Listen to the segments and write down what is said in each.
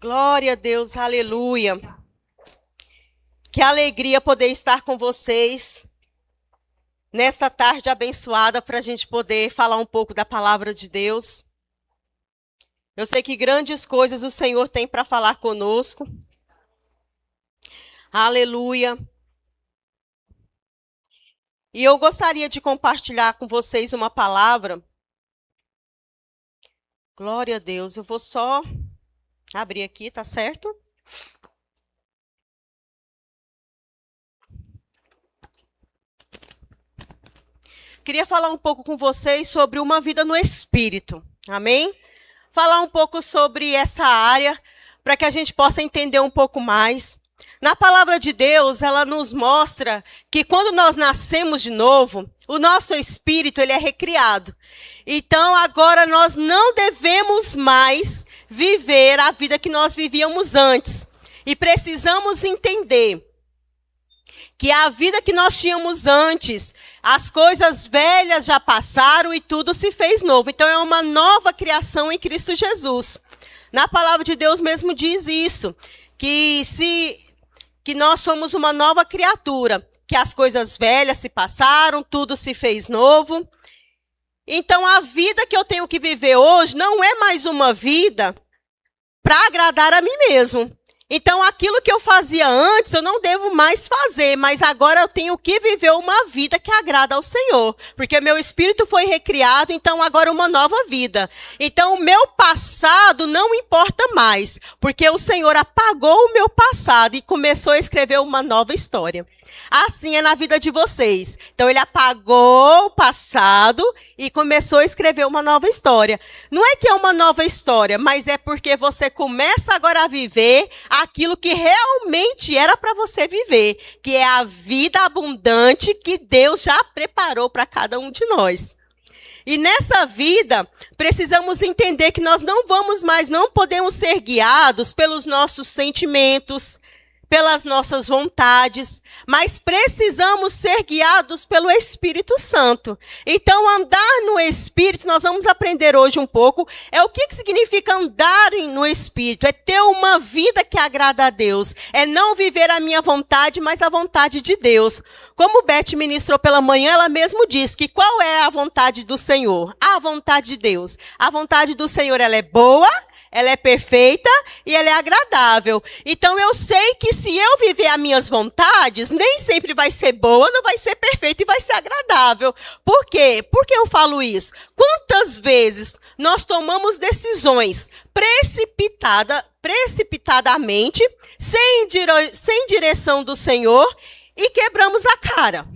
Glória a Deus, aleluia. Que alegria poder estar com vocês nessa tarde abençoada para a gente poder falar um pouco da palavra de Deus. Eu sei que grandes coisas o Senhor tem para falar conosco. Aleluia. E eu gostaria de compartilhar com vocês uma palavra. Glória a Deus. Eu vou só abrir aqui, tá certo? Queria falar um pouco com vocês sobre uma vida no Espírito. Amém? Falar um pouco sobre essa área, para que a gente possa entender um pouco mais. Na palavra de Deus, ela nos mostra que quando nós nascemos de novo, o nosso espírito ele é recriado. Então, agora nós não devemos mais viver a vida que nós vivíamos antes. E precisamos entender que a vida que nós tínhamos antes, as coisas velhas já passaram e tudo se fez novo. Então, é uma nova criação em Cristo Jesus. Na palavra de Deus mesmo diz isso, que nós somos uma nova criatura, que as coisas velhas se passaram, tudo se fez novo. Então, a vida que eu tenho que viver hoje não é mais uma vida para agradar a mim mesmo. Então, aquilo que eu fazia antes, eu não devo mais fazer, mas agora eu tenho que viver uma vida que agrada ao Senhor, porque meu espírito foi recriado, então agora uma nova vida. Então, o meu passado não importa mais, porque o Senhor apagou o meu passado e começou a escrever uma nova história. Assim é na vida de vocês. Então, ele apagou o passado e começou a escrever uma nova história. Não é que é uma nova história, mas é porque você começa agora a viver aquilo que realmente era para você viver, que é a vida abundante que Deus já preparou para cada um de nós. E nessa vida, precisamos entender que nós não podemos ser guiados pelos nossos sentimentos, pelas nossas vontades, mas precisamos ser guiados pelo Espírito Santo. Então, andar no Espírito, nós vamos aprender hoje um pouco, o que significa andar no Espírito, é ter uma vida que agrada a Deus, é não viver a minha vontade, mas a vontade de Deus. Como Beth ministrou pela manhã, ela mesmo diz que qual é a vontade do Senhor? A vontade de Deus. A vontade do Senhor, ela é boa, ela é perfeita e ela é agradável. Então, eu sei que se eu viver as minhas vontades, nem sempre vai ser boa, não vai ser perfeita e vai ser agradável. Por quê? Por que eu falo isso? Quantas vezes nós tomamos decisões precipitadamente, sem direção do Senhor e quebramos a cara?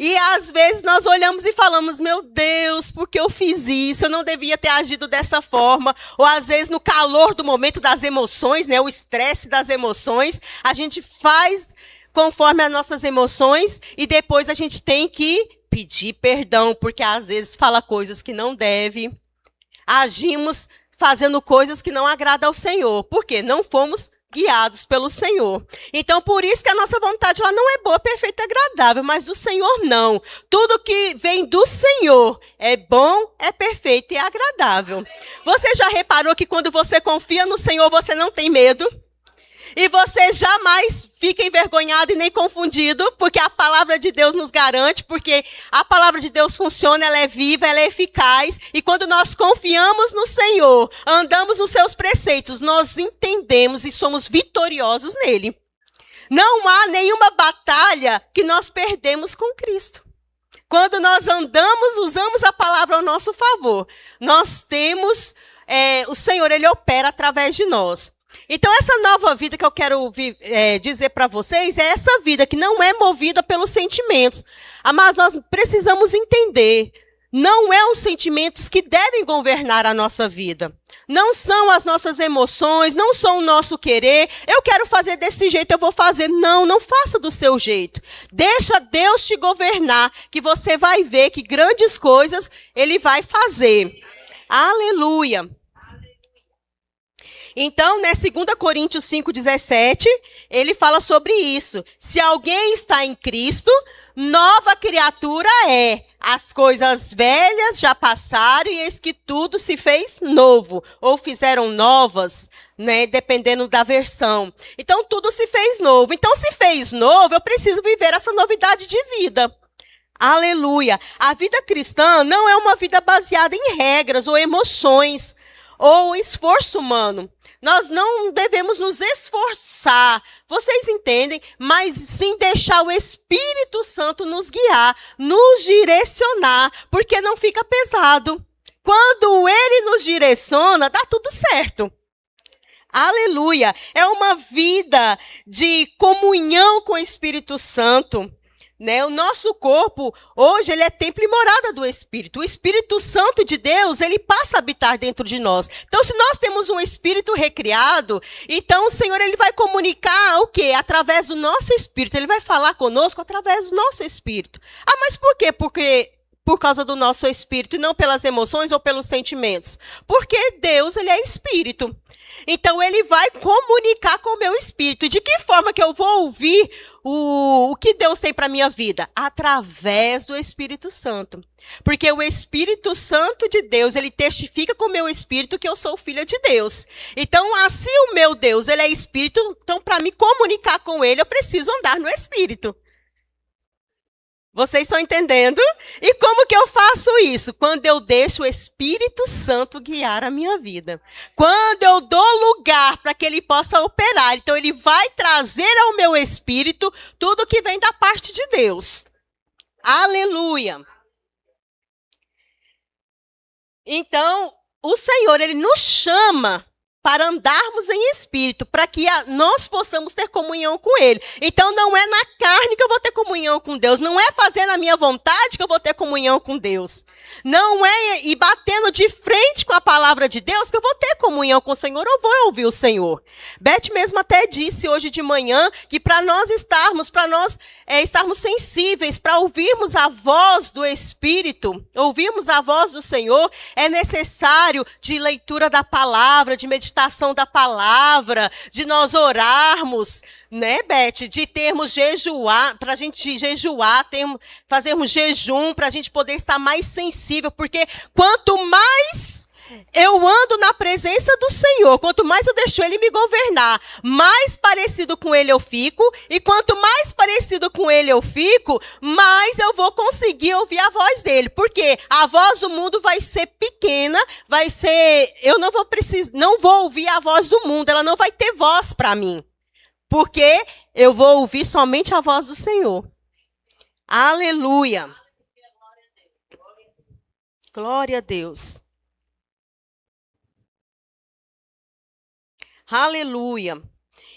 E às vezes nós olhamos e falamos, meu Deus, por que eu fiz isso? Eu não devia ter agido dessa forma. Ou às vezes no calor do momento das emoções, né, o estresse das emoções, a gente faz conforme as nossas emoções e depois a gente tem que pedir perdão, porque às vezes fala coisas que não deve. Agimos fazendo coisas que não agradam ao Senhor. Por quê? Não fomos guiados pelo Senhor. Então, por isso que a nossa vontade ela não é boa, perfeita e agradável, mas do Senhor não. Tudo que vem do Senhor é bom, é perfeito e é agradável. Você já reparou que quando você confia no Senhor, você não tem medo? E você jamais fica envergonhado e nem confundido, porque a palavra de Deus nos garante, porque a palavra de Deus funciona, ela é viva, ela é eficaz, e quando nós confiamos no Senhor, andamos nos seus preceitos, nós entendemos e somos vitoriosos nele. Não há nenhuma batalha que nós perdemos com Cristo. Quando nós andamos, usamos a palavra ao nosso favor, nós temos, o Senhor, ele opera através de nós. Então, essa nova vida que eu quero dizer para vocês é essa vida que não é movida pelos sentimentos. Mas nós precisamos entender, não é os sentimentos que devem governar a nossa vida. Não são as nossas emoções, não são o nosso querer. Eu quero fazer desse jeito, eu vou fazer. Não, não faça do seu jeito. Deixa Deus te governar, que você vai ver que grandes coisas Ele vai fazer. Aleluia. Então, né, 2 Coríntios 5,17, ele fala sobre isso. Se alguém está em Cristo, nova criatura é. As coisas velhas já passaram e eis que tudo se fez novo. Ou fizeram novas, né, dependendo da versão. Então, tudo se fez novo. Então, se fez novo, eu preciso viver essa novidade de vida. Aleluia. A vida cristã não é uma vida baseada em regras ou emoções ou esforço humano. Nós não devemos nos esforçar, vocês entendem? Mas sim deixar o Espírito Santo nos guiar, nos direcionar, porque não fica pesado. Quando Ele nos direciona, dá tudo certo. Aleluia! É uma vida de comunhão com o Espírito Santo. Né? O nosso corpo, hoje, ele é templo e morada do Espírito. O Espírito Santo de Deus, ele passa a habitar dentro de nós. Então, se nós temos um Espírito recriado, então o Senhor, ele vai comunicar o quê? Através do nosso Espírito. Ele vai falar conosco através do nosso Espírito. Ah, mas por quê? Porque por causa do nosso Espírito e não pelas emoções ou pelos sentimentos. Porque Deus, ele é Espírito. Então, ele vai comunicar com o meu espírito. De que forma que eu vou ouvir o que Deus tem para a minha vida? Através do Espírito Santo. Porque o Espírito Santo de Deus, ele testifica com o meu espírito que eu sou filha de Deus. Então, assim o meu Deus, ele é espírito, então para me comunicar com ele, eu preciso andar no espírito. Vocês estão entendendo? E como que eu faço isso? Quando eu deixo o Espírito Santo guiar a minha vida. Quando eu dou lugar para que ele possa operar. Então, ele vai trazer ao meu espírito tudo que vem da parte de Deus. Aleluia! Então, o Senhor, ele nos chama para andarmos em espírito, para que nós possamos ter comunhão com ele. Então, não é na carne que eu vou ter comunhão com Deus, não é fazendo a minha vontade que eu vou ter comunhão com Deus. Não é ir batendo de frente com a palavra de Deus que eu vou ter comunhão com o Senhor, eu vou ouvir o Senhor. Beth mesmo até disse hoje de manhã que para nós estarmos sensíveis, para ouvirmos a voz do Espírito, ouvirmos a voz do Senhor, é necessário de leitura da palavra, de meditação da palavra, de nós orarmos, né, Beth? De termos jejuar, para a gente jejuar, fazermos jejum, para a gente poder estar mais sensível, porque quanto mais eu ando na presença do Senhor, quanto mais eu deixo Ele me governar, mais parecido com Ele eu fico, e quanto mais parecido com Ele eu fico, mais eu vou conseguir ouvir a voz dEle, porque a voz do mundo vai ser pequena, eu não vou ouvir a voz do mundo, ela não vai ter voz para mim, porque eu vou ouvir somente a voz do Senhor. Aleluia! Glória a Deus! Aleluia.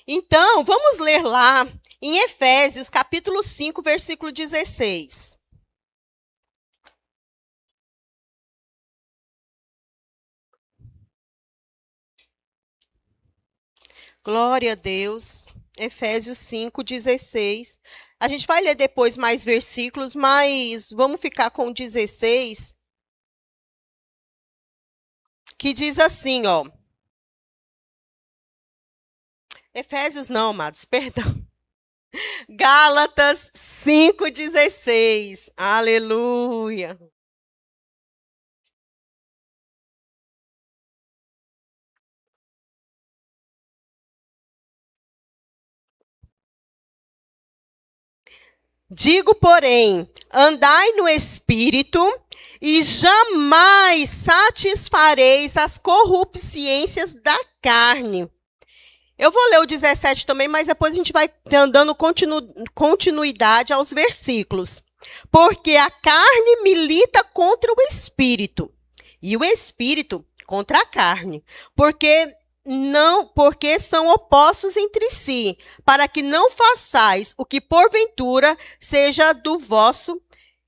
Então, vamos ler lá em Efésios, capítulo 5, versículo 16. Glória a Deus. Efésios 5, 16. A gente vai ler depois mais versículos, mas vamos ficar com 16, que diz assim, ó. Efésios não, amados, perdão. Gálatas 5,16. Aleluia. Digo, porém, andai no Espírito e jamais satisfareis as corrupciências da carne. Eu vou ler o 17 também, mas depois a gente vai dando continuidade aos versículos. Porque a carne milita contra o Espírito, e o Espírito contra a carne. Porque são opostos entre si, para que não façais o que porventura seja do vosso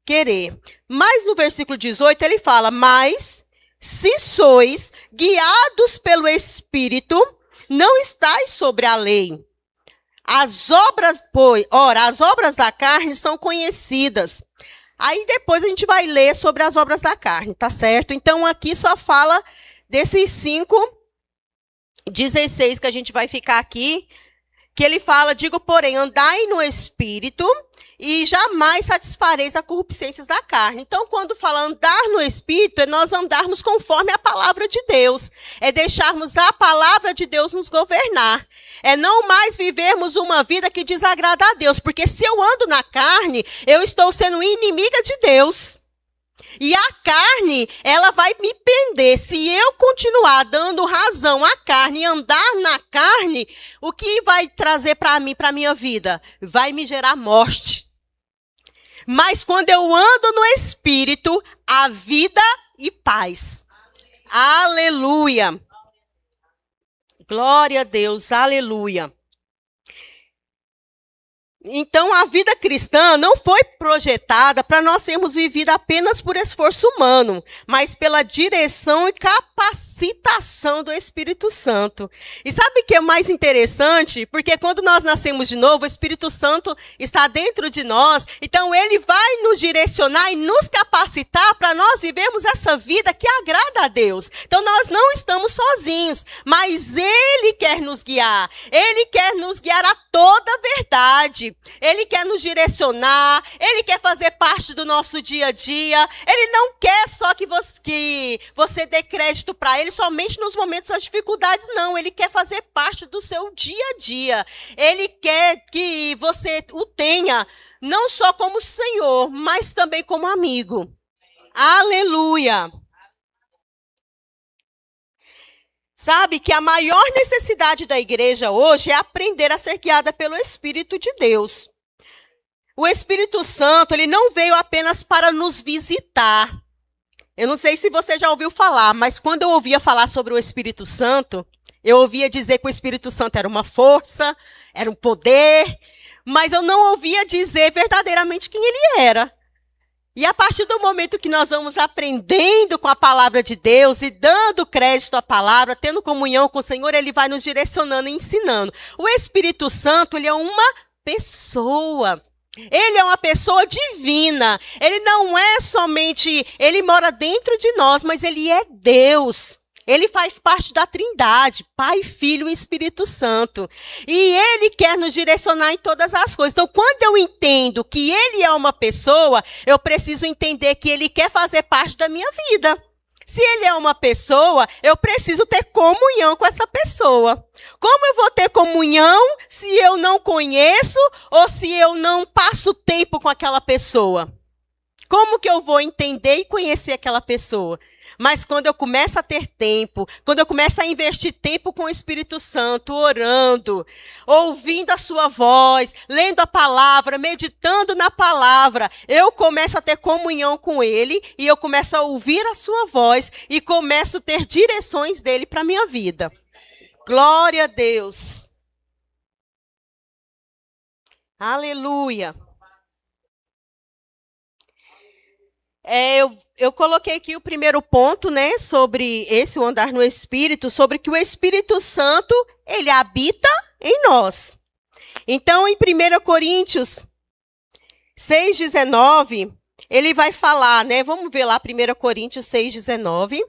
querer. Mas no versículo 18 ele fala, mas se sois guiados pelo Espírito, não estáis sobre a lei. As obras da carne são conhecidas. Aí depois a gente vai ler sobre as obras da carne, tá certo? Então aqui só fala desses 5 16, que a gente vai ficar aqui, que ele fala, digo, porém, andai no Espírito e jamais satisfareis a concupiscências da carne. Então, quando fala andar no Espírito, é nós andarmos conforme a palavra de Deus. É deixarmos a palavra de Deus nos governar. É não mais vivermos uma vida que desagrada a Deus. Porque se eu ando na carne, eu estou sendo inimiga de Deus. E a carne, ela vai me prender. Se eu continuar dando razão à carne e andar na carne, o que vai trazer para mim, para a minha vida? Vai me gerar morte. Mas quando eu ando no Espírito, há vida e paz. Aleluia. Glória a Deus, aleluia. Então, a vida cristã não foi projetada para nós sermos vividos apenas por esforço humano, mas pela direção e capacitação do Espírito Santo. E sabe o que é mais interessante? Porque quando nós nascemos de novo, o Espírito Santo está dentro de nós, então ele vai nos direcionar e nos capacitar para nós vivermos essa vida que agrada a Deus. Então, nós não estamos sozinhos, mas ele quer nos guiar. Ele quer nos guiar a toda a verdade. Ele quer nos direcionar, ele quer fazer parte do nosso dia a dia. Ele não quer só que você dê crédito para ele somente nos momentos das dificuldades, não. Ele quer fazer parte do seu dia a dia. Ele quer que você o tenha não só como Senhor, mas também como amigo. Aleluia! Sabe que a maior necessidade da igreja hoje é aprender a ser guiada pelo Espírito de Deus. O Espírito Santo, ele não veio apenas para nos visitar. Eu não sei se você já ouviu falar, mas quando eu ouvia falar sobre o Espírito Santo, eu ouvia dizer que o Espírito Santo era uma força, era um poder, mas eu não ouvia dizer verdadeiramente quem ele era. E a partir do momento que nós vamos aprendendo com a palavra de Deus e dando crédito à palavra, tendo comunhão com o Senhor, ele vai nos direcionando e ensinando. O Espírito Santo, ele é uma pessoa. Ele é uma pessoa divina. Ele não é somente, ele mora dentro de nós, mas ele é Deus. Ele faz parte da Trindade, Pai, Filho e Espírito Santo. E ele quer nos direcionar em todas as coisas. Então, quando eu entendo que ele é uma pessoa, eu preciso entender que ele quer fazer parte da minha vida. Se ele é uma pessoa, eu preciso ter comunhão com essa pessoa. Como eu vou ter comunhão se eu não conheço ou se eu não passo tempo com aquela pessoa? Como que eu vou entender e conhecer aquela pessoa? Mas quando eu começo a ter tempo, quando eu começo a investir tempo com o Espírito Santo, orando, ouvindo a sua voz, lendo a palavra, meditando na palavra, eu começo a ter comunhão com ele e eu começo a ouvir a sua voz e começo a ter direções dele para a minha vida. Glória a Deus. Aleluia. Eu coloquei aqui o primeiro ponto, né, sobre esse o andar no Espírito, sobre que o Espírito Santo, ele habita em nós. Então, em 1 Coríntios 6,19, ele vai falar, né, vamos ver lá 1 Coríntios 6,19.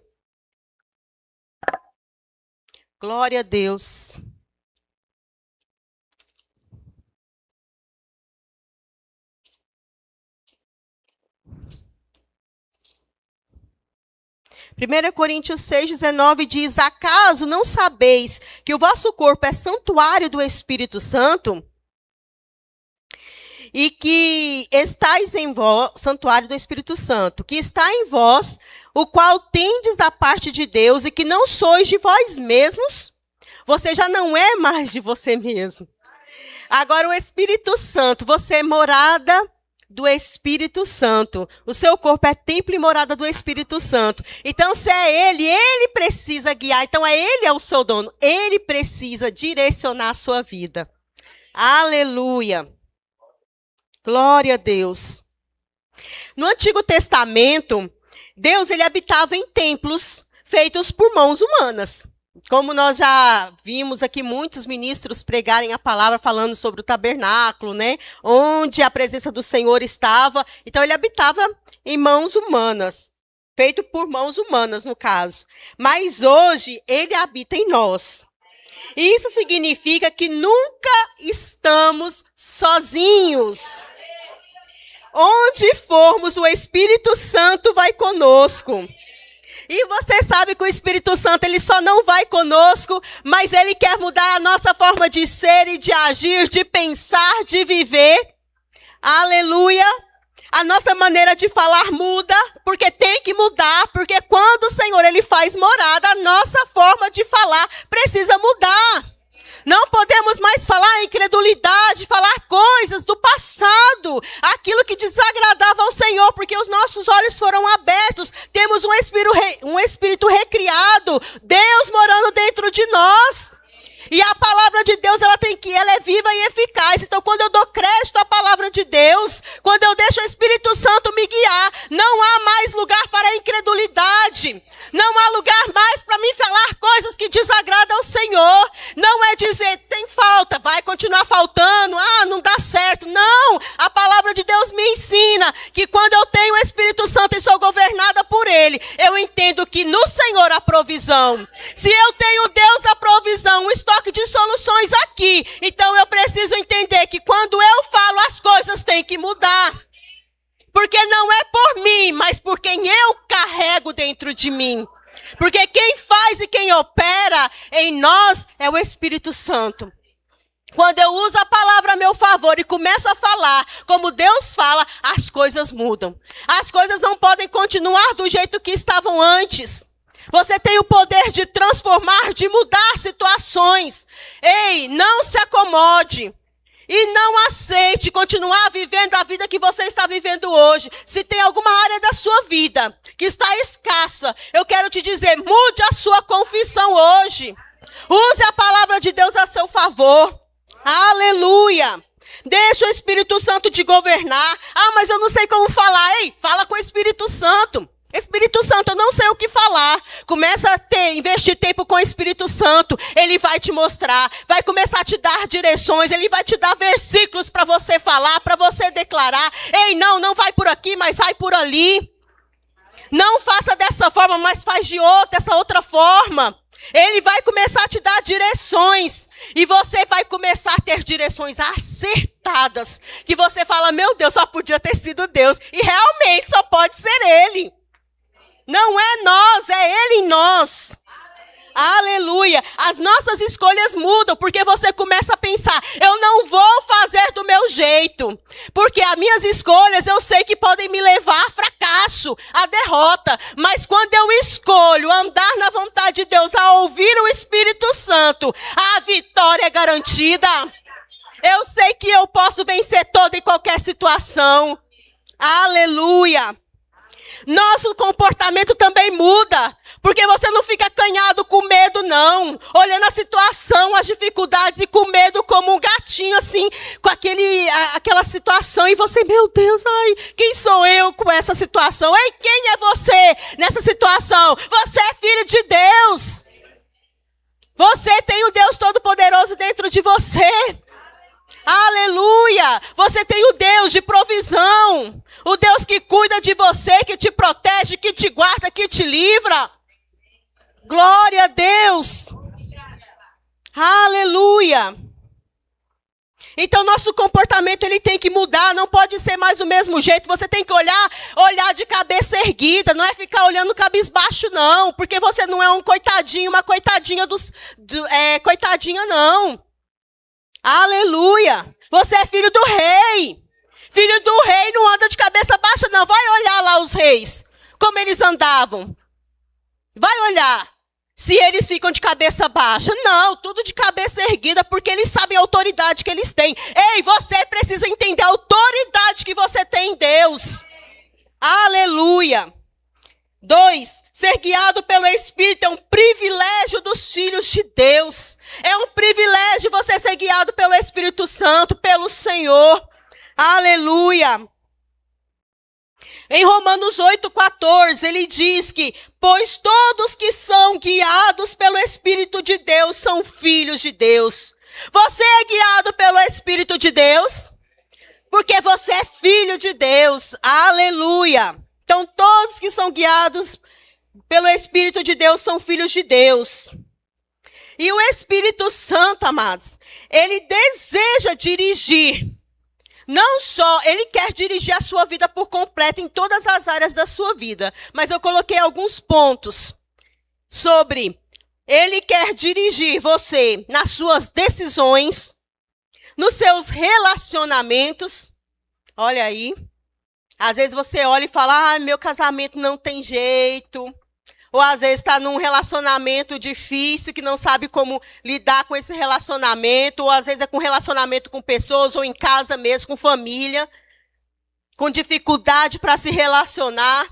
Glória a Deus. Primeira Coríntios 6,19 diz: acaso não sabeis que o vosso corpo é santuário do Espírito Santo? E que estáis em vós, santuário do Espírito Santo, que está em vós, o qual tendes da parte de Deus, e que não sois de vós mesmos? Você já não é mais de você mesmo. Agora o Espírito Santo, você é morada do Espírito Santo. O seu corpo é templo e morada do Espírito Santo. Então, se é ele precisa guiar. Então, ele é o seu dono. Ele precisa direcionar a sua vida. Aleluia. Glória a Deus. No Antigo Testamento, Deus ele habitava em templos feitos por mãos humanas. Como nós já vimos aqui muitos ministros pregarem a palavra falando sobre o tabernáculo, né? Onde a presença do Senhor estava. Então, ele habitava em mãos humanas. Feito por mãos humanas, no caso. Mas hoje, ele habita em nós. Isso significa que nunca estamos sozinhos. Onde formos, o Espírito Santo vai conosco. E você sabe que o Espírito Santo, ele só não vai conosco, mas ele quer mudar a nossa forma de ser e de agir, de pensar, de viver. Aleluia! A nossa maneira de falar muda, porque tem que mudar, porque quando o Senhor, ele faz morada, a nossa forma de falar precisa mudar. Não podemos mais falar incredulidade, falar coisas do passado, aquilo que desagradava ao Senhor, porque os nossos olhos foram abertos, temos um espírito recriado, Deus morando dentro de nós. E a palavra de Deus, ela é viva e eficaz. Então, quando eu dou crédito à palavra de Deus, quando eu deixo o Espírito Santo me guiar, não há mais lugar para a incredulidade. Não há lugar mais para mim falar coisas que desagradam ao Senhor. Não é dizer, tem falta, vai continuar faltando, não dá certo. Não, a palavra de Deus me ensina que quando eu tenho o Espírito Santo e sou governada por Ele, eu entendo que no Senhor há provisão. Se eu tenho o Deus da provisão, um estoque de soluções aqui, então eu preciso entender que quando eu falo, as coisas têm que mudar. Porque não é por mim, mas por quem eu carrego dentro de mim. Porque quem faz e quem opera em nós é o Espírito Santo. Quando eu uso a palavra a meu favor e começo a falar como Deus fala, as coisas mudam. As coisas não podem continuar do jeito que estavam antes. Você tem o poder de transformar, de mudar situações. Ei, não se acomode. E não aceite continuar vivendo a vida que você está vivendo hoje. Se tem alguma área da sua vida que está escassa, eu quero te dizer, mude a sua confissão hoje. Use a palavra de Deus a seu favor. Aleluia. Deixa o Espírito Santo te governar. Mas eu não sei como falar. Ei, fala com o Espírito Santo. Espírito Santo, eu não sei o que falar. Começa a investir tempo com o Espírito Santo. Ele vai te mostrar, vai começar a te dar direções, ele vai te dar versículos para você falar, para você declarar. Ei, não vai por aqui, mas vai por ali. Não faça dessa forma, mas faz de essa outra forma. Ele vai começar a te dar direções. E você vai começar a ter direções acertadas. Que você fala, meu Deus, só podia ter sido Deus. E realmente só pode ser Ele. Não é nós, é Ele em nós. Aleluia. As nossas escolhas mudam, porque você começa a pensar, eu não vou fazer do meu jeito. Porque as minhas escolhas eu sei que podem me levar a fracasso, a derrota. Mas quando eu escolho andar na vontade de Deus, a ouvir o Espírito Santo, a vitória é garantida. Eu sei que eu posso vencer toda e qualquer situação. Aleluia. Nosso comportamento também muda, porque você não fica acanhado com medo, não. Olhando a situação, as dificuldades e com medo como um gatinho, assim, com aquela situação. E você, meu Deus, quem sou eu com essa situação? Ei, quem é você nessa situação? Você é filho de Deus. Você tem o Deus Todo-Poderoso dentro de você. Aleluia! Você tem o Deus de provisão. O Deus que cuida de você, que te protege, que te guarda, que te livra. Glória a Deus. Aleluia! Então, nosso comportamento ele tem que mudar, não pode ser mais do mesmo jeito. Você tem que olhar de cabeça erguida, não é ficar olhando cabisbaixo, não. Porque você não é um coitadinho, uma coitadinha coitadinha, não. Aleluia! Você é filho do rei. Filho do rei não anda de cabeça baixa, não. Vai olhar lá os reis, como eles andavam. Vai olhar se eles ficam de cabeça baixa. Não, tudo de cabeça erguida, porque eles sabem a autoridade que eles têm. Ei, você precisa entender a autoridade que você tem em Deus. Aleluia! 2, ser guiado pelo Espírito é um privilégio dos filhos de Deus. É um privilégio você ser guiado pelo Espírito Santo, pelo Senhor. Aleluia! Em Romanos 8,14, ele diz que, pois todos que são guiados pelo Espírito de Deus são filhos de Deus. Você é guiado pelo Espírito de Deus? Porque você é filho de Deus. Aleluia! Então, todos que são guiados pelo Espírito de Deus são filhos de Deus. E o Espírito Santo, amados, ele deseja dirigir. Não só, ele quer dirigir a sua vida por completo em todas as áreas da sua vida. Mas eu coloquei alguns pontos sobre ele quer dirigir você nas suas decisões, nos seus relacionamentos. Olha aí. Às vezes você olha e fala, meu casamento não tem jeito. Ou às vezes está num relacionamento difícil, que não sabe como lidar com esse relacionamento. Ou às vezes é com relacionamento com pessoas, ou em casa mesmo, com família. Com dificuldade para se relacionar.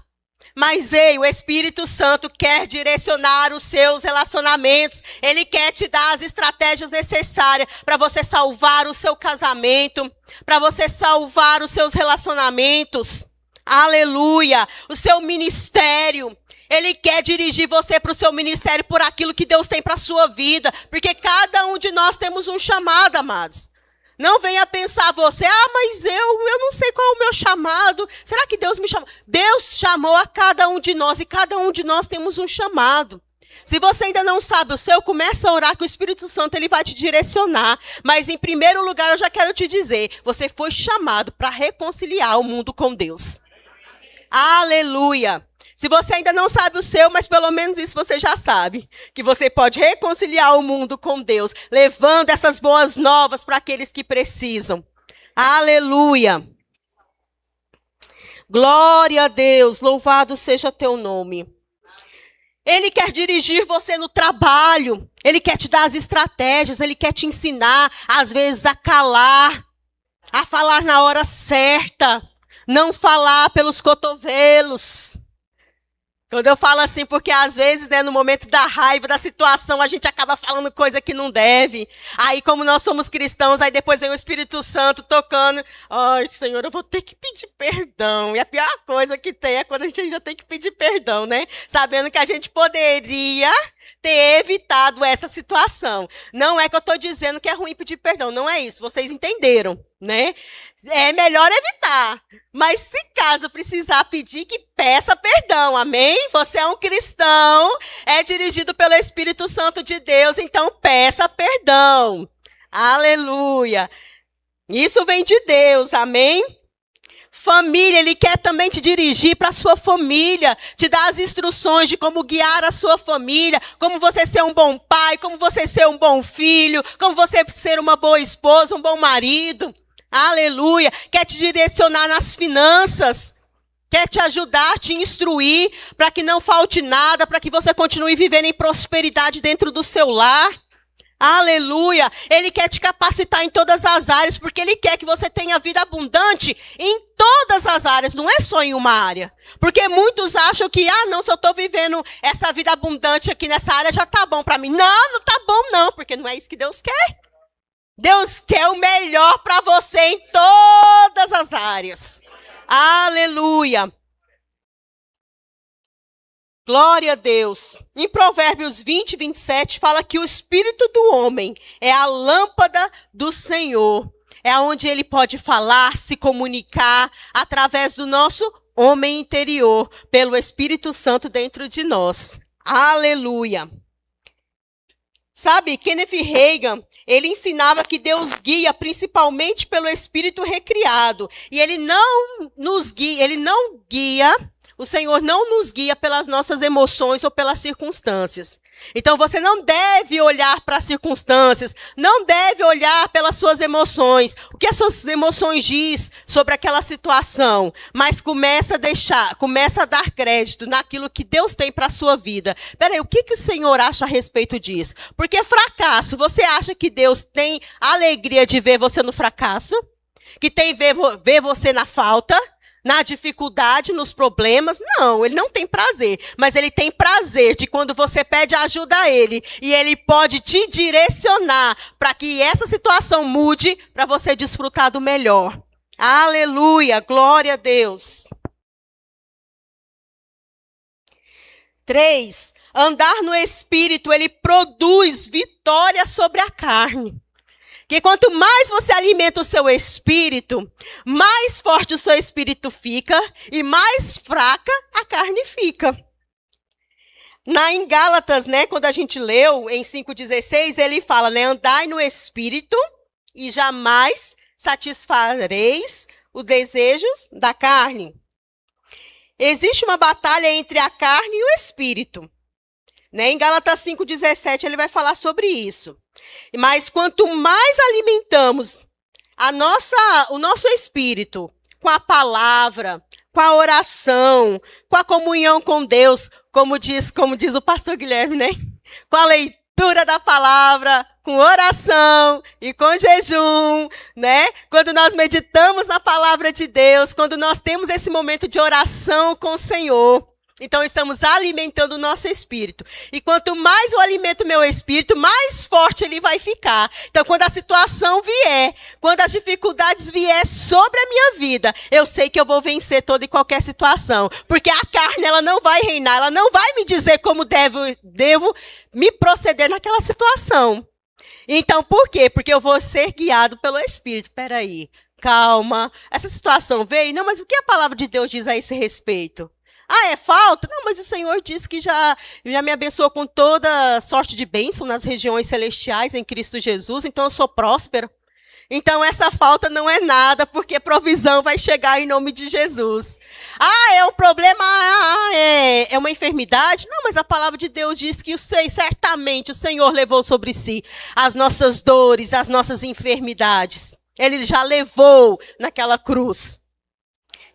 Mas o Espírito Santo quer direcionar os seus relacionamentos. Ele quer te dar as estratégias necessárias para você salvar o seu casamento, para você salvar os seus relacionamentos. Aleluia! O seu ministério. Ele quer dirigir você para o seu ministério por aquilo que Deus tem para a sua vida. Porque cada um de nós temos um chamado, amados. Não venha pensar você, mas eu não sei qual é o meu chamado. Será que Deus me chamou? Deus chamou a cada um de nós e cada um de nós temos um chamado. Se você ainda não sabe o seu, comece a orar que o Espírito Santo ele vai te direcionar. Mas em primeiro lugar eu já quero te dizer, você foi chamado para reconciliar o mundo com Deus. Aleluia! Se você ainda não sabe o seu, mas pelo menos isso você já sabe. Que você pode reconciliar o mundo com Deus, levando essas boas novas para aqueles que precisam. Aleluia. Glória a Deus, louvado seja teu nome. Ele quer dirigir você no trabalho. Ele quer te dar as estratégias, ele quer te ensinar, às vezes, a calar, a falar na hora certa, não falar pelos cotovelos. Quando eu falo assim, porque às vezes, no momento da raiva, da situação, a gente acaba falando coisa que não deve. Aí, como nós somos cristãos, aí depois vem o Espírito Santo tocando. Ai, Senhor, eu vou ter que pedir perdão. E a pior coisa que tem é quando a gente ainda tem que pedir perdão, né? Sabendo que a gente poderia ter evitado essa situação. Não é que eu estou dizendo que é ruim pedir perdão, não é isso. Vocês entenderam, né? É melhor evitar. Mas se caso precisar pedir, que peça perdão, amém? Você é um cristão, é dirigido pelo Espírito Santo de Deus, então peça perdão. Aleluia. Isso vem de Deus, amém? Família, ele quer também te dirigir para a sua família, te dar as instruções de como guiar a sua família, como você ser um bom pai, como você ser um bom filho, como você ser uma boa esposa, um bom marido. Aleluia. Quer te direcionar nas finanças, quer te ajudar, te instruir, para que não falte nada, para que você continue vivendo em prosperidade dentro do seu lar. Aleluia! Ele quer te capacitar em todas as áreas, porque ele quer que você tenha vida abundante em todas as áreas, não é só em uma área. Porque muitos acham que, não, se eu estou vivendo essa vida abundante aqui nessa área, já está bom para mim. Não, não está bom não, porque não é isso que Deus quer. Deus quer o melhor para você em todas as áreas. Aleluia! Glória a Deus. Em Provérbios 20, 27, fala que o espírito do homem é a lâmpada do Senhor. É onde ele pode falar, se comunicar, através do nosso homem interior, pelo Espírito Santo dentro de nós. Aleluia. Sabe, Kenneth Hagin, ele ensinava que Deus guia principalmente pelo Espírito recriado. E ele não nos guia, o Senhor não nos guia pelas nossas emoções ou pelas circunstâncias. Então, você não deve olhar para as circunstâncias, não deve olhar pelas suas emoções. O que as suas emoções diz sobre aquela situação, mas começa a dar crédito naquilo que Deus tem para a sua vida. Peraí, o que o Senhor acha a respeito disso? Porque fracasso, você acha que Deus tem alegria de ver você no fracasso? Que tem ver você na falta? Na dificuldade, nos problemas? Não, ele não tem prazer. Mas ele tem prazer de quando você pede ajuda a ele. E ele pode te direcionar para que essa situação mude para você desfrutar do melhor. Aleluia, glória a Deus. 3. Andar no Espírito, ele produz vitória sobre a carne. Que quanto mais você alimenta o seu espírito, mais forte o seu espírito fica e mais fraca a carne fica. Em Gálatas, né, quando a gente leu em 5,16, ele fala, né, andai no Espírito e jamais satisfareis os desejos da carne. Existe uma batalha entre a carne e o Espírito. Né? Em Gálatas 5,17 ele vai falar sobre isso. Mas quanto mais alimentamos o nosso espírito com a palavra, com a oração, com a comunhão com Deus, como diz o pastor Guilherme, né? Com a leitura da palavra, com oração e com jejum, né? Quando nós meditamos na palavra de Deus, quando nós temos esse momento de oração com o Senhor, então estamos alimentando o nosso espírito. E quanto mais eu alimento o meu espírito, mais forte ele vai ficar. Então quando a situação vier, quando as dificuldades vier sobre a minha vida, eu sei que eu vou vencer toda e qualquer situação. Porque a carne, ela não vai reinar, ela não vai me dizer como devo me proceder naquela situação. Então por quê? Porque eu vou ser guiado pelo Espírito. Peraí, calma, essa situação veio? Não, mas o que a palavra de Deus diz a esse respeito? Ah, é falta? Não, mas o Senhor disse que já me abençoou com toda sorte de bênção nas regiões celestiais em Cristo Jesus, então eu sou próspero. Então essa falta não é nada, porque provisão vai chegar em nome de Jesus. Ah, é um problema, é uma enfermidade? Não, mas a palavra de Deus diz que certamente o Senhor levou sobre si as nossas dores, as nossas enfermidades. Ele já levou naquela cruz.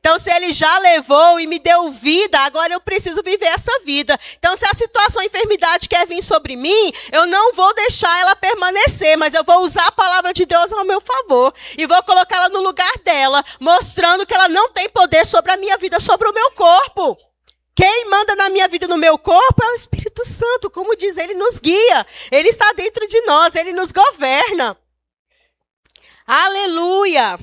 Então, se ele já levou e me deu vida, agora eu preciso viver essa vida. Então, se a situação, a enfermidade quer vir sobre mim, eu não vou deixar ela permanecer, mas eu vou usar a palavra de Deus ao meu favor. E vou colocá-la no lugar dela, mostrando que ela não tem poder sobre a minha vida, sobre o meu corpo. Quem manda na minha vida e no meu corpo é o Espírito Santo. Como diz, ele nos guia. Ele está dentro de nós, ele nos governa. Aleluia!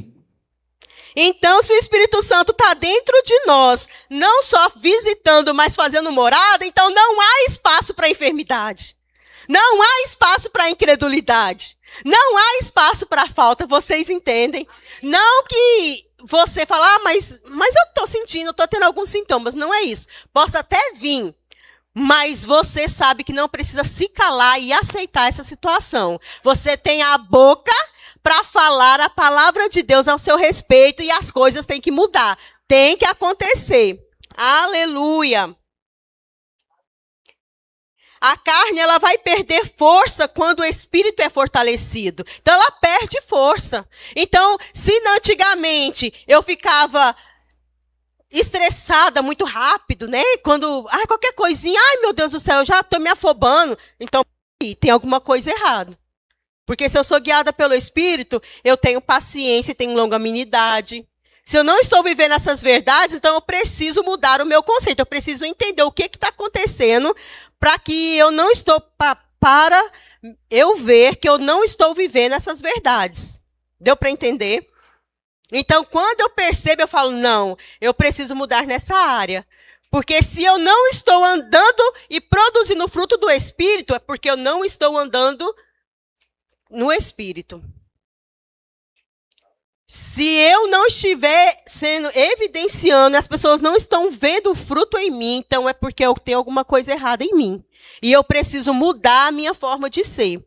Então, se o Espírito Santo está dentro de nós, não só visitando, mas fazendo morada, então não há espaço para enfermidade. Não há espaço para incredulidade. Não há espaço para falta, vocês entendem? Não que você fala, mas eu estou sentindo, estou tendo alguns sintomas. Não é isso. Possa até vir, mas você sabe que não precisa se calar e aceitar essa situação. Você tem a boca para falar a palavra de Deus ao seu respeito e as coisas têm que mudar. Tem que acontecer. Aleluia. A carne, ela vai perder força quando o espírito é fortalecido. Então, ela perde força. Então, se antigamente eu ficava estressada muito rápido, né? Quando, qualquer coisinha, meu Deus do céu, eu já estou me afobando. Então, tem alguma coisa errada. Porque se eu sou guiada pelo Espírito, eu tenho paciência, tenho longanimidade. Se eu não estou vivendo essas verdades, então eu preciso mudar o meu conceito. Eu preciso entender o que está acontecendo para que eu não estou para eu ver que eu não estou vivendo essas verdades. Deu para entender? Então, quando eu percebo, eu falo, não, eu preciso mudar nessa área. Porque se eu não estou andando e produzindo fruto do Espírito, é porque eu não estou andando no Espírito. Se eu não estiver sendo evidenciando, as pessoas não estão vendo o fruto em mim, então é porque eu tenho alguma coisa errada em mim. E eu preciso mudar a minha forma de ser.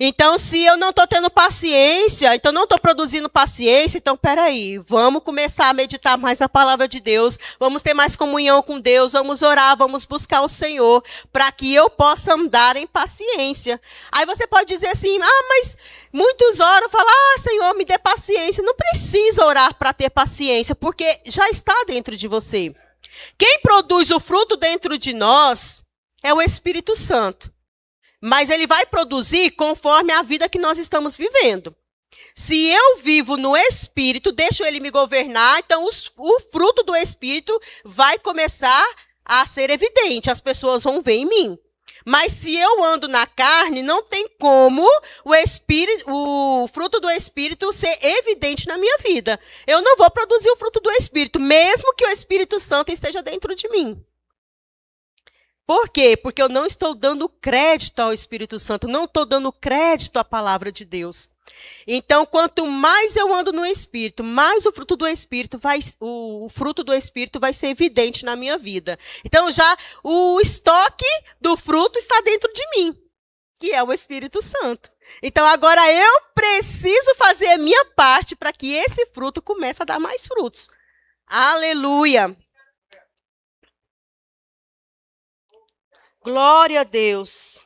Então, se eu não estou tendo paciência, então não estou produzindo paciência, então peraí, vamos começar a meditar mais a palavra de Deus, vamos ter mais comunhão com Deus, vamos orar, vamos buscar o Senhor, para que eu possa andar em paciência. Aí você pode dizer assim, mas muitos oram e falam, Senhor, me dê paciência. Não precisa orar para ter paciência, porque já está dentro de você. Quem produz o fruto dentro de nós é o Espírito Santo. Mas ele vai produzir conforme a vida que nós estamos vivendo. Se eu vivo no Espírito, deixo ele me governar, então o fruto do Espírito vai começar a ser evidente. As pessoas vão ver em mim. Mas se eu ando na carne, não tem como o fruto do Espírito ser evidente na minha vida. Eu não vou produzir o fruto do Espírito, mesmo que o Espírito Santo esteja dentro de mim. Por quê? Porque eu não estou dando crédito ao Espírito Santo, não estou dando crédito à palavra de Deus. Então, quanto mais eu ando no Espírito, mais o fruto do Espírito vai ser evidente na minha vida. Então, já o estoque do fruto está dentro de mim, que é o Espírito Santo. Então, agora eu preciso fazer a minha parte para que esse fruto comece a dar mais frutos. Aleluia! Glória a Deus!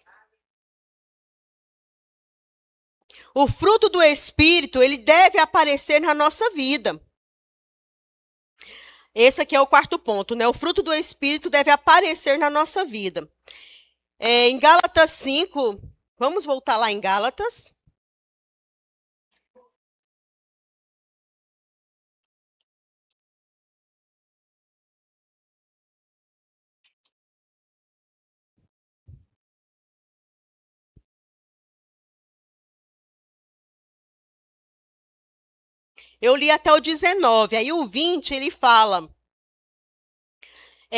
O fruto do Espírito, ele deve aparecer na nossa vida. Esse aqui é o quarto ponto, né? O fruto do Espírito deve aparecer na nossa vida. Em Gálatas 5, vamos voltar lá em Gálatas. Eu li até o 19, aí o 20 ele fala.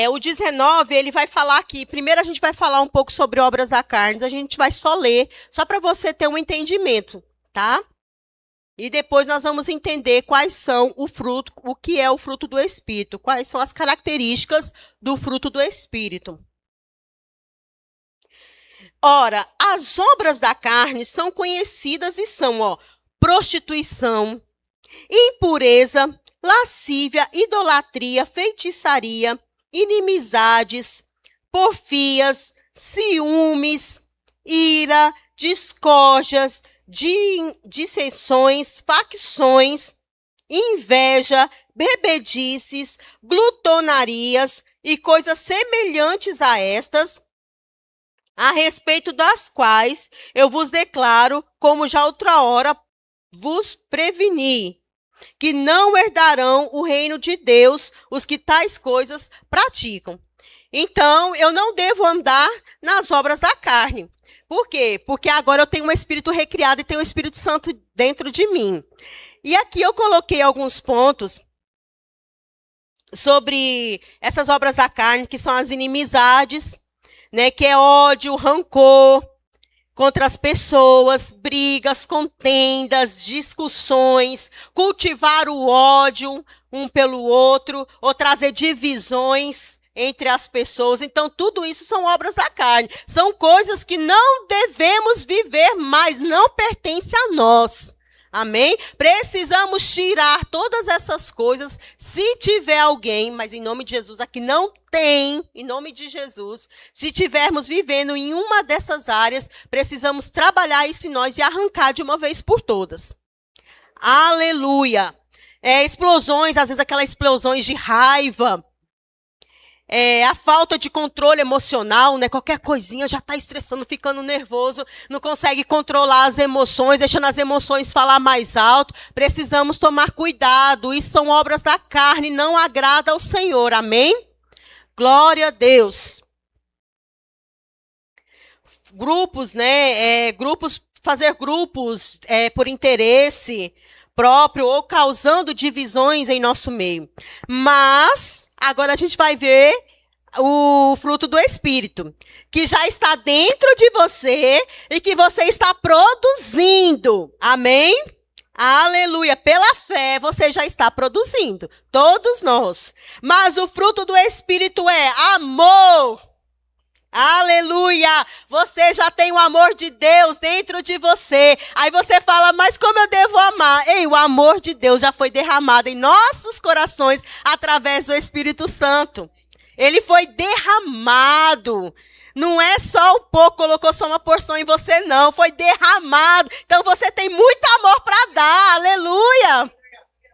O 19 ele vai falar aqui. Primeiro a gente vai falar um pouco sobre obras da carne, a gente vai só ler, só para você ter um entendimento, tá? E depois nós vamos entender quais são o que é o fruto do Espírito, quais são as características do fruto do Espírito. Ora, as obras da carne são conhecidas e são, prostituição, impureza, lascívia, idolatria, feitiçaria, inimizades, porfias, ciúmes, ira, discórdias, dissensões, facções, inveja, bebedices, glutonarias e coisas semelhantes a estas, a respeito das quais eu vos declaro, como já outra hora vos preveni, que não herdarão o reino de Deus os que tais coisas praticam. Então, eu não devo andar nas obras da carne. Por quê? Porque agora eu tenho um espírito recriado e tenho o Espírito Santo dentro de mim. E aqui eu coloquei alguns pontos sobre essas obras da carne, que são as inimizades, né, que é ódio, rancor contra as pessoas, brigas, contendas, discussões, cultivar o ódio um pelo outro, ou trazer divisões entre as pessoas. Então, tudo isso são obras da carne. São coisas que não devemos viver mais, não pertencem a nós. Amém? Precisamos tirar todas essas coisas. Se tiver alguém, mas em nome de Jesus, aqui não tem, em nome de Jesus, se tivermos vivendo em uma dessas áreas, precisamos trabalhar isso em nós e arrancar de uma vez por todas. Aleluia! Explosões, às vezes aquelas explosões de raiva, a falta de controle emocional, né? Qualquer coisinha já está estressando, ficando nervoso, não consegue controlar as emoções, deixando as emoções falar mais alto. Precisamos tomar cuidado. Isso são obras da carne, não agrada ao Senhor. Amém? Glória a Deus. Grupos, né? Fazer grupos por interesse próprio ou causando divisões em nosso meio. Mas, agora a gente vai ver o fruto do Espírito, que já está dentro de você e que você está produzindo. Amém? Aleluia. Pela fé, você já está produzindo. Todos nós. Mas o fruto do Espírito é amor. Aleluia! Você já tem o amor de Deus dentro de você. Aí você fala, mas como eu devo amar? Ei, o amor de Deus já foi derramado em nossos corações através do Espírito Santo. Ele foi derramado. Não é só um pouco, colocou só uma porção em você, não. Foi derramado. Então você tem muito amor para dar. Aleluia!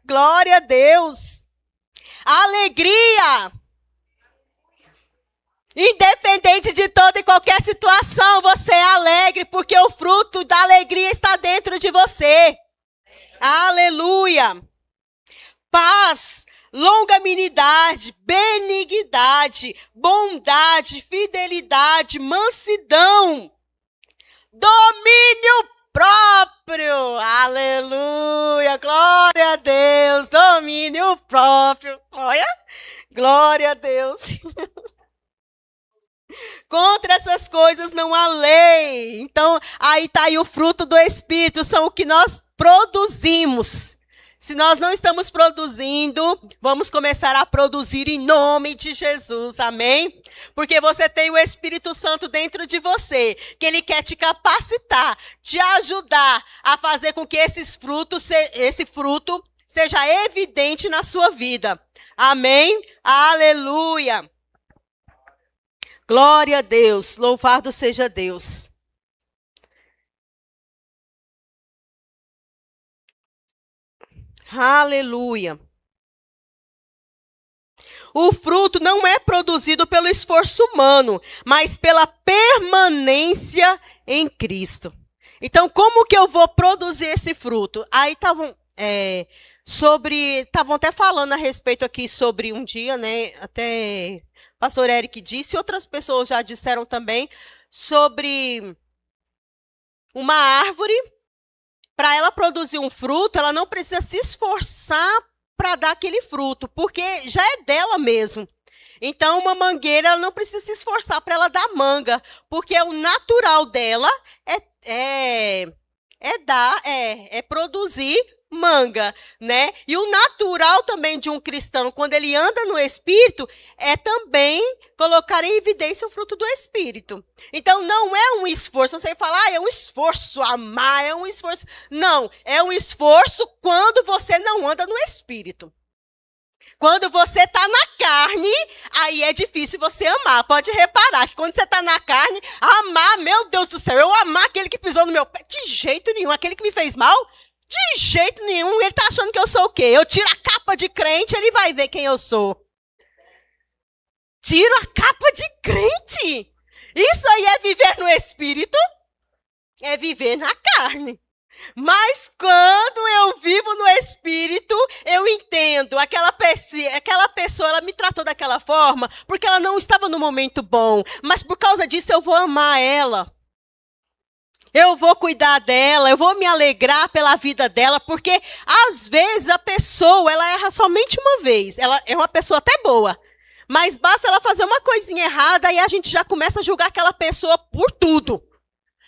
Glória a Deus! Alegria! Independente de toda e qualquer situação, você é alegre, porque o fruto da alegria está dentro de você. Aleluia! Paz, longanimidade, benignidade, bondade, fidelidade, mansidão, domínio próprio. Aleluia! Glória a Deus! Domínio próprio. Olha! Glória a Deus! Contra essas coisas não há lei. Então, aí está aí o fruto do Espírito. São o que nós produzimos. Se nós não estamos produzindo, vamos começar a produzir em nome de Jesus, amém? Porque você tem o Espírito Santo dentro de você, que ele quer te capacitar, te ajudar a fazer com que esse fruto seja evidente na sua vida. Amém? Aleluia! Glória a Deus, louvado seja Deus. Aleluia. O fruto não é produzido pelo esforço humano, mas pela permanência em Cristo. Então, como que eu vou produzir esse fruto? Aí estavam até falando a respeito aqui sobre um dia, né? Até o pastor Eric disse, e outras pessoas já disseram também, sobre uma árvore. Para ela produzir um fruto, ela não precisa se esforçar para dar aquele fruto, porque já é dela mesmo. Então, uma mangueira, ela não precisa se esforçar para ela dar manga, porque o natural dela é produzir manga, né? E o natural também de um cristão, quando ele anda no Espírito, é também colocar em evidência o fruto do Espírito. Então, não é um esforço. Você fala, é um esforço amar, é um esforço. Não, é um esforço quando você não anda no Espírito. Quando você está na carne, aí é difícil você amar. Pode reparar que quando você está na carne, amar, meu Deus do céu, eu amar aquele que pisou no meu pé, de jeito nenhum. Aquele que me fez mal, de jeito nenhum. Ele está achando que eu sou o quê? Eu tiro a capa de crente, ele vai ver quem eu sou. Tiro a capa de crente. Isso aí é viver no Espírito? É viver na carne. Mas quando eu vivo no Espírito, eu entendo, aquela pessoa, ela me tratou daquela forma, porque ela não estava no momento bom, mas por causa disso eu vou amar ela. Eu vou cuidar dela, eu vou me alegrar pela vida dela, porque às vezes a pessoa, ela erra somente uma vez, ela é uma pessoa até boa, mas basta ela fazer uma coisinha errada e a gente já começa a julgar aquela pessoa por tudo.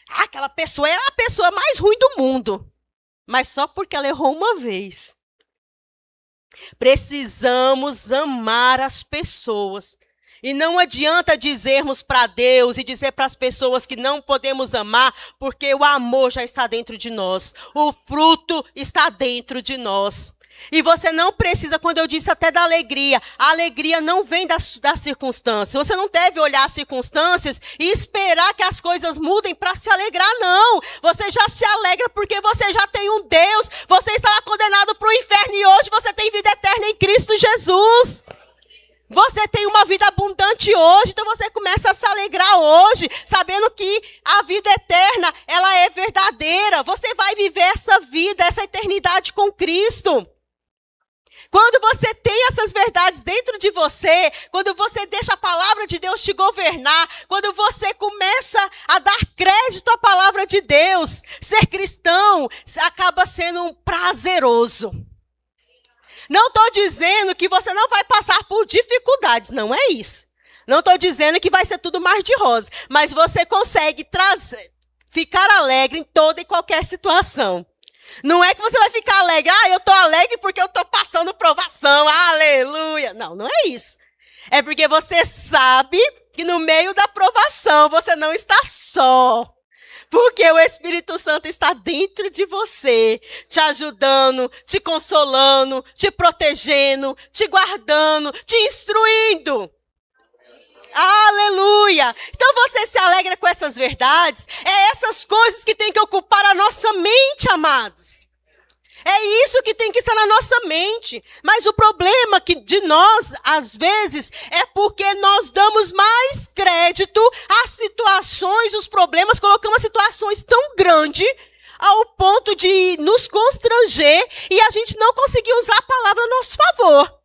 Aquela pessoa é a pessoa mais ruim do mundo. Mas só porque ela errou uma vez. Precisamos amar as pessoas. E não adianta dizermos para Deus e dizer para as pessoas que não podemos amar, porque o amor já está dentro de nós. O fruto está dentro de nós. E você não precisa, quando eu disse até da alegria, a alegria não vem das circunstâncias. Você não deve olhar as circunstâncias e esperar que as coisas mudem para se alegrar, não. Você já se alegra porque você já tem um Deus. Você estava condenado para o inferno e hoje você tem vida eterna em Cristo Jesus. Você tem uma vida abundante hoje, então você começa a se alegrar hoje, sabendo que a vida eterna, ela é verdadeira. Você vai viver essa vida, essa eternidade com Cristo. Quando você tem essas verdades dentro de você, quando você deixa a palavra de Deus te governar, quando você começa a dar crédito à palavra de Deus, ser cristão acaba sendo prazeroso. Não estou dizendo que você não vai passar por dificuldades, não é isso. Não estou dizendo que vai ser tudo mar de rosa, mas você consegue ficar alegre em toda e qualquer situação. Não é que você vai ficar alegre, eu estou alegre porque eu estou passando provação, aleluia. Não, não é isso. É porque você sabe que no meio da provação você não está só. Porque o Espírito Santo está dentro de você, te ajudando, te consolando, te protegendo, te guardando, te instruindo. Aleluia! Então você se alegra com essas verdades. É essas coisas que tem que ocupar a nossa mente, amados. É isso que tem que estar na nossa mente. Mas o problema de nós, às vezes, é porque nós damos mais crédito às situações, os problemas, colocamos situações tão grandes ao ponto de nos constranger e a gente não conseguir usar a palavra a nosso favor.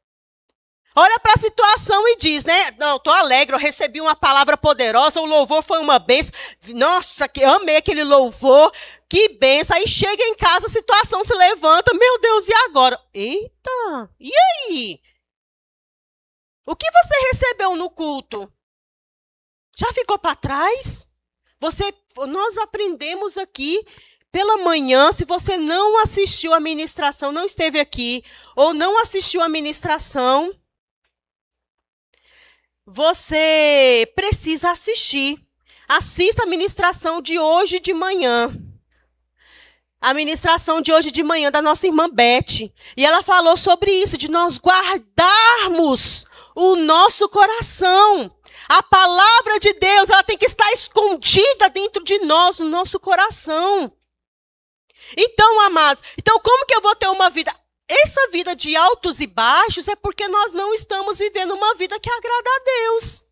Olha para a situação e diz, né? Não, estou alegre, eu recebi uma palavra poderosa, o louvor foi uma bênção. Nossa, amei aquele louvor, que bênção. Aí chega em casa, a situação se levanta, meu Deus, e agora? Eita, e aí? O que você recebeu no culto? Já ficou para trás? Nós aprendemos aqui pela manhã, se você não assistiu a ministração, não esteve aqui, ou não assistiu a ministração, você precisa assistir. Assista a ministração de hoje de manhã. A ministração de hoje de manhã da nossa irmã Beth. E ela falou sobre isso, de nós guardarmos o nosso coração. A palavra de Deus, ela tem que estar escondida dentro de nós, no nosso coração. Então, amados, como que eu vou ter uma vida? Essa vida de altos e baixos é porque nós não estamos vivendo uma vida que agrada a Deus.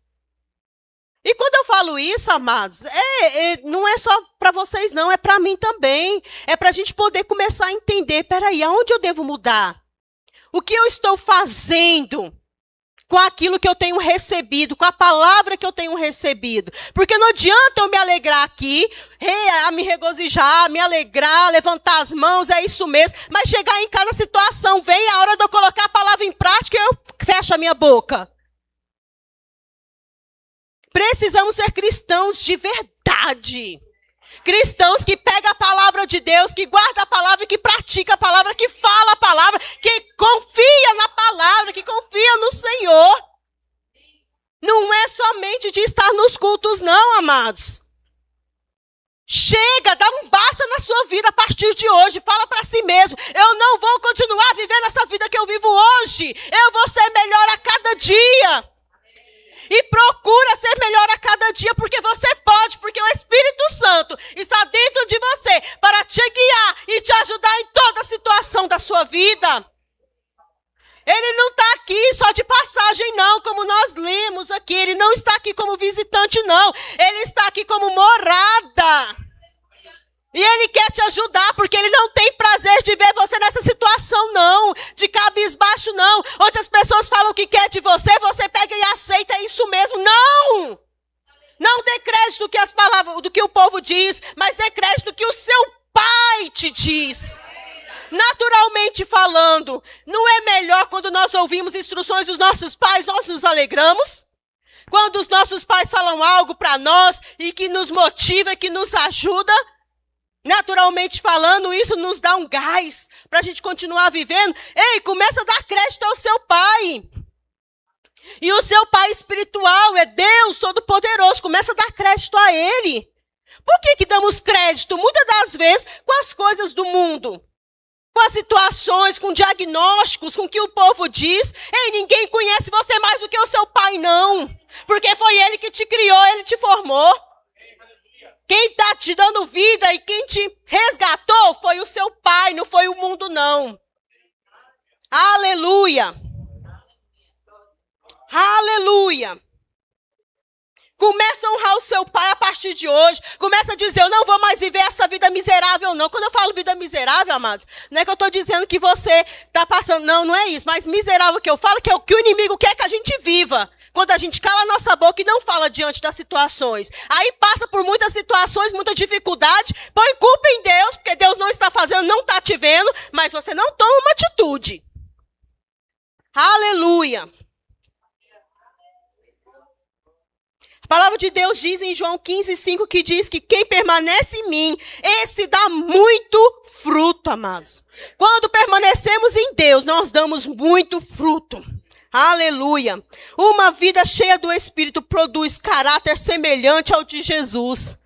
E quando eu falo isso, amados, não é só para vocês não, é para mim também. É para a gente poder começar a entender, peraí, aonde eu devo mudar? O que eu estou fazendo com aquilo que eu tenho recebido, com a palavra que eu tenho recebido? Porque não adianta eu me alegrar aqui, me regozijar, me alegrar, levantar as mãos, é isso mesmo. Mas chegar em casa, a situação vem, a hora de eu colocar a palavra em prática, eu fecho a minha boca. Precisamos ser cristãos de verdade. Cristãos que pegam a palavra de Deus, que guardam a palavra, que praticam a palavra, que falam a palavra, que confia na palavra, que confia no Senhor. Não é somente de estar nos cultos, não, amados. Chega, dá um basta na sua vida a partir de hoje. Fala para si mesmo, eu não vou continuar vivendo essa vida que eu vivo hoje. Eu vou ser melhor a cada dia. E procura ser melhor a cada dia, porque você pode, porque o Espírito Santo está dentro de você para te guiar e te ajudar em toda a situação da sua vida. Ele não está aqui só de passagem, não, como nós lemos aqui. Ele não está aqui como visitante, não. Ele está aqui como morada. E Ele quer te ajudar, porque Ele não tem prazer de ver você nessa situação, não. De cabisbaixo, não. Onde as pessoas falam o que quer de você, você pega e aceita, é isso mesmo. Não! Não dê crédito do que as palavras, do que o povo diz, mas dê crédito do que o seu Pai te diz. Naturalmente falando, não é melhor quando nós ouvimos instruções dos nossos pais, nós nos alegramos? Quando os nossos pais falam algo para nós e que nos motiva, que nos ajuda? Naturalmente falando, isso nos dá um gás para a gente continuar vivendo. Ei, começa a dar crédito ao seu pai. E o seu pai espiritual é Deus Todo-Poderoso. Começa a dar crédito a Ele. Por que damos crédito? Muitas das vezes com as coisas do mundo. Com as situações, com diagnósticos, com o que o povo diz. Ei, ninguém conhece você mais do que o seu pai, não. Porque foi Ele que te criou, Ele te formou. Quem está te dando vida e quem te resgatou foi o seu pai, não foi o mundo, não. Aleluia. Aleluia. Começa a honrar o seu pai a partir de hoje. Começa a dizer, eu não vou mais viver essa vida miserável, não. Quando eu falo vida miserável, amados, não é que eu estou dizendo que você está passando. Não, não é isso. Mas miserável que eu falo, que é o que o inimigo quer que a gente viva. Quando a gente cala a nossa boca e não fala diante das situações. Aí passa por muitas situações, muita dificuldade. Põe culpa em Deus, porque Deus não está fazendo, não está te vendo. Mas você não toma uma atitude. Aleluia. A palavra de Deus diz em João 15:5 que diz que quem permanece em mim, esse dá muito fruto, amados. Quando permanecemos em Deus, nós damos muito fruto. Aleluia. Uma vida cheia do Espírito produz caráter semelhante ao de Jesus.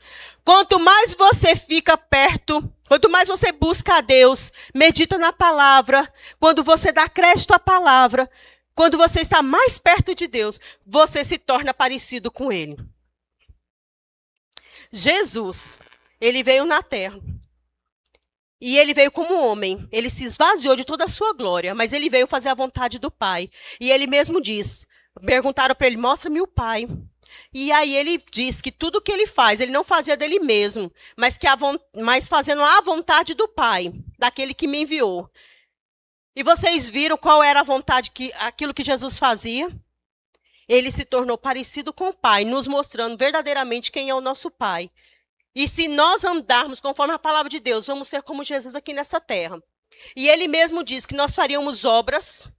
Quanto mais você fica perto, quanto mais você busca a Deus, medita na palavra, quando você dá crédito à palavra, quando você está mais perto de Deus, você se torna parecido com Ele. Jesus, Ele veio na terra. E Ele veio como homem. Ele se esvaziou de toda a sua glória, mas Ele veio fazer a vontade do Pai. E Ele mesmo diz, perguntaram para Ele, mostra-me o Pai. E aí Ele diz que tudo que Ele faz, Ele não fazia dele mesmo, mas fazendo a vontade do Pai, daquele que me enviou. E vocês viram qual era a vontade, aquilo que Jesus fazia? Ele se tornou parecido com o Pai, nos mostrando verdadeiramente quem é o nosso Pai. E se nós andarmos conforme a palavra de Deus, vamos ser como Jesus aqui nessa terra. E Ele mesmo diz que nós faríamos obras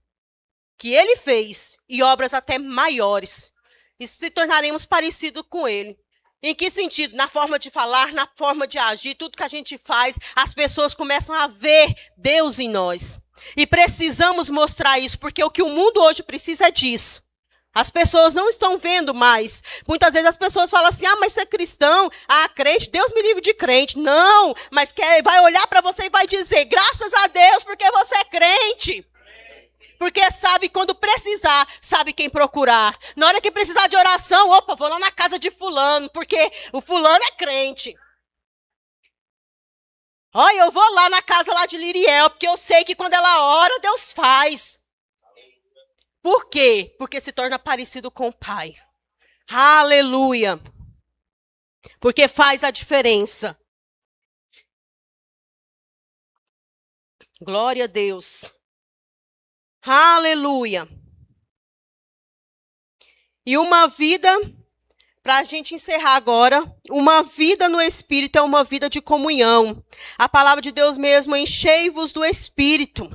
que Ele fez, e obras até maiores. E se tornaremos parecidos com Ele. Em que sentido? Na forma de falar, na forma de agir, tudo que a gente faz, as pessoas começam a ver Deus em nós. E precisamos mostrar isso, porque o que o mundo hoje precisa é disso. As pessoas não estão vendo mais. Muitas vezes as pessoas falam assim, mas você é cristão, crente, Deus me livre de crente. Não, mas vai olhar para você e vai dizer, graças a Deus, porque você é crente. Porque sabe quando precisar, sabe quem procurar. Na hora que precisar de oração, vou lá na casa de fulano, porque o fulano é crente. Olha, eu vou lá na casa lá de Liriel, porque eu sei que quando ela ora, Deus faz. Por quê? Porque se torna parecido com o Pai. Aleluia. Porque faz a diferença. Glória a Deus. Aleluia. E uma vida, para a gente encerrar agora, uma vida no Espírito é uma vida de comunhão. A palavra de Deus mesmo, enchei-vos do Espírito.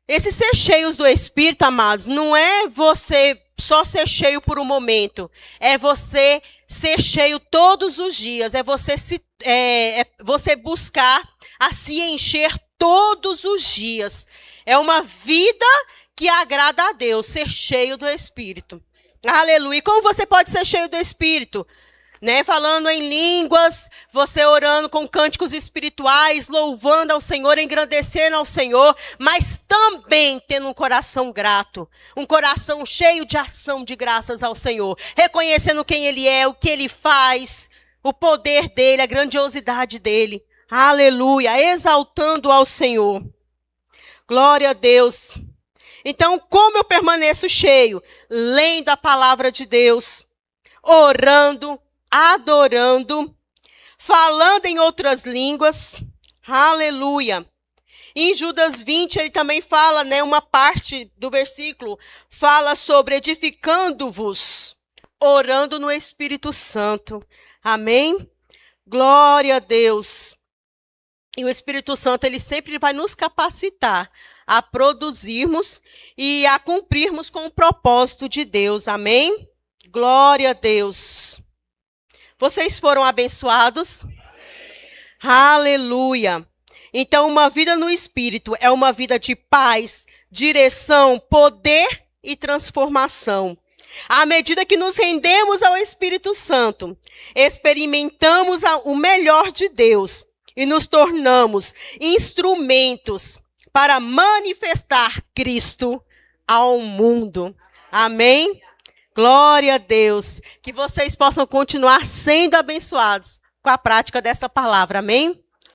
Esse ser cheios do Espírito, amados, não é você só ser cheio por um momento. É você ser cheio todos os dias. É você buscar a se encher todos os dias. É uma vida que agrada a Deus, ser cheio do Espírito. Aleluia. E como você pode ser cheio do Espírito? Falando em línguas, você orando com cânticos espirituais, louvando ao Senhor, engrandecendo ao Senhor, mas também tendo um coração grato, um coração cheio de ação de graças ao Senhor, reconhecendo quem Ele é, o que Ele faz, o poder dEle, a grandiosidade dEle. Aleluia, exaltando ao Senhor. Glória a Deus. Então, como eu permaneço cheio? Lendo a palavra de Deus, orando, adorando, falando em outras línguas. Aleluia. Em Judas 20, ele também fala, uma parte do versículo, fala sobre edificando-vos, orando no Espírito Santo. Amém? Glória a Deus. E o Espírito Santo, ele sempre vai nos capacitar a produzirmos e a cumprirmos com o propósito de Deus. Amém? Glória a Deus. Vocês foram abençoados? Amém. Aleluia. Então, uma vida no Espírito é uma vida de paz, direção, poder e transformação. À medida que nos rendemos ao Espírito Santo, experimentamos o melhor de Deus e nos tornamos instrumentos para manifestar Cristo ao mundo. Amém? Glória a Deus. Que vocês possam continuar sendo abençoados com a prática dessa palavra. Amém?